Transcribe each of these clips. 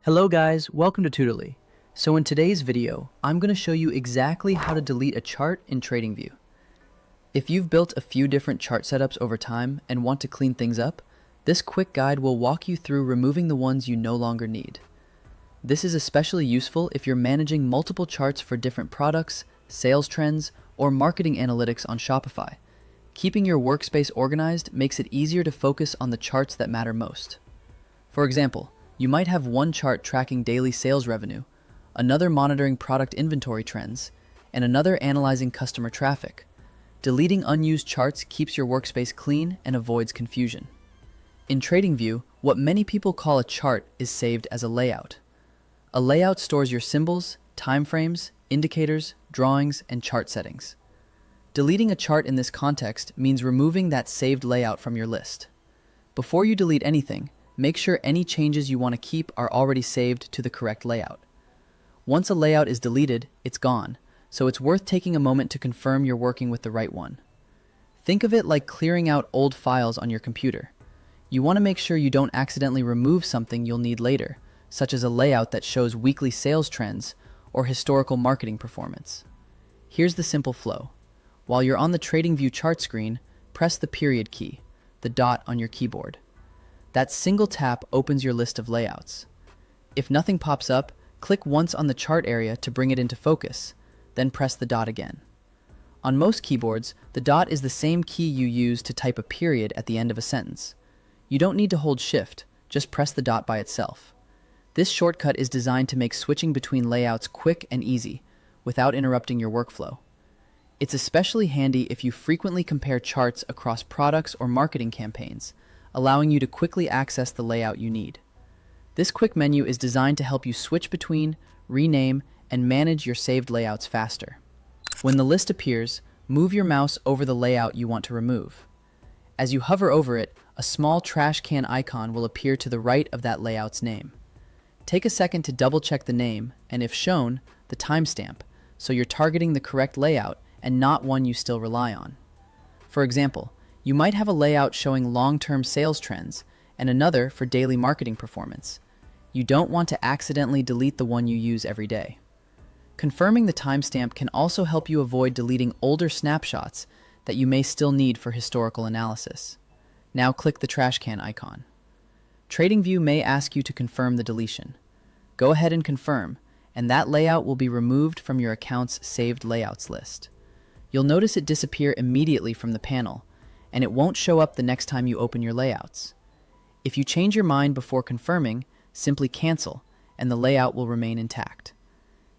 Hello guys, welcome to Tutorly. So in today's video, I'm going to show you exactly how to delete a chart in TradingView. If you've built a few different chart setups over time and want to clean things up, this quick guide will walk you through removing the ones you no longer need. This is especially useful if you're managing multiple charts for different products, sales trends, or marketing analytics on Shopify. Keeping your workspace organized makes it easier to focus on the charts that matter most. For example, you might have one chart tracking daily sales revenue, another monitoring product inventory trends, and another analyzing customer traffic. Deleting unused charts keeps your workspace clean and avoids confusion. In TradingView, what many people call a chart is saved as a layout. A layout stores your symbols, timeframes, indicators, drawings, and chart settings. Deleting a chart in this context means removing that saved layout from your list. Before you delete anything, make sure any changes you want to keep are already saved to the correct layout. Once a layout is deleted, it's gone, so it's worth taking a moment to confirm you're working with the right one. Think of it like clearing out old files on your computer. You want to make sure you don't accidentally remove something you'll need later, such as a layout that shows weekly sales trends or historical marketing performance. Here's the simple flow. While you're on the TradingView chart screen, press the period key, the dot on your keyboard. That single tap opens your list of layouts. If nothing pops up, click once on the chart area to bring it into focus, then press the dot again. On most keyboards, the dot is the same key you use to type a period at the end of a sentence. You don't need to hold Shift, just press the dot by itself. This shortcut is designed to make switching between layouts quick and easy, without interrupting your workflow. It's especially handy if you frequently compare charts across products or marketing campaigns, allowing you to quickly access the layout you need. This quick menu is designed to help you switch between, rename, and manage your saved layouts faster. When the list appears, move your mouse over the layout you want to remove. As you hover over it, a small trash can icon will appear to the right of that layout's name. Take a second to double-check the name, and if shown, the timestamp, so you're targeting the correct layout and not one you still rely on. For example, you might have a layout showing long-term sales trends and another for daily marketing performance. You don't want to accidentally delete the one you use every day. Confirming the timestamp can also help you avoid deleting older snapshots that you may still need for historical analysis. Now click the trash can icon. TradingView may ask you to confirm the deletion. Go ahead and confirm, and that layout will be removed from your account's saved layouts list. You'll notice it disappear immediately from the panel, and it won't show up the next time you open your layouts. If you change your mind before confirming, simply cancel, and the layout will remain intact.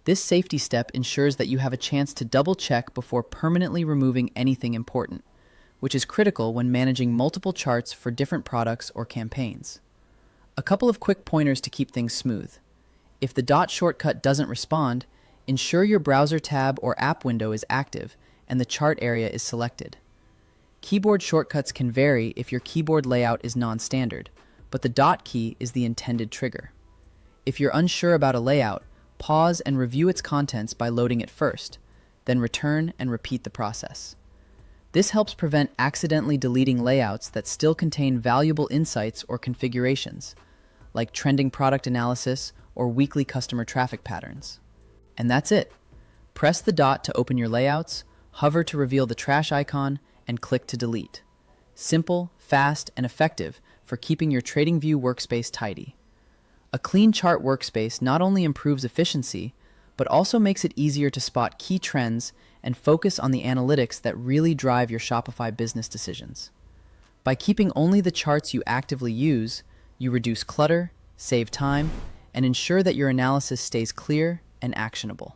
This safety step ensures that you have a chance to double-check before permanently removing anything important, which is critical when managing multiple charts for different products or campaigns. A couple of quick pointers to keep things smooth. If the dot shortcut doesn't respond, ensure your browser tab or app window is active and the chart area is selected. Keyboard shortcuts can vary if your keyboard layout is non-standard, but the dot key is the intended trigger. If you're unsure about a layout, pause and review its contents by loading it first, then return and repeat the process. This helps prevent accidentally deleting layouts that still contain valuable insights or configurations, like trending product analysis or weekly customer traffic patterns. And that's it. Press the dot to open your layouts, hover to reveal the trash icon, and click to delete. Simple, fast, and effective for keeping your TradingView workspace tidy. A clean chart workspace not only improves efficiency, but also makes it easier to spot key trends and focus on the analytics that really drive your Shopify business decisions. By keeping only the charts you actively use, you reduce clutter, save time, and ensure that your analysis stays clear and actionable.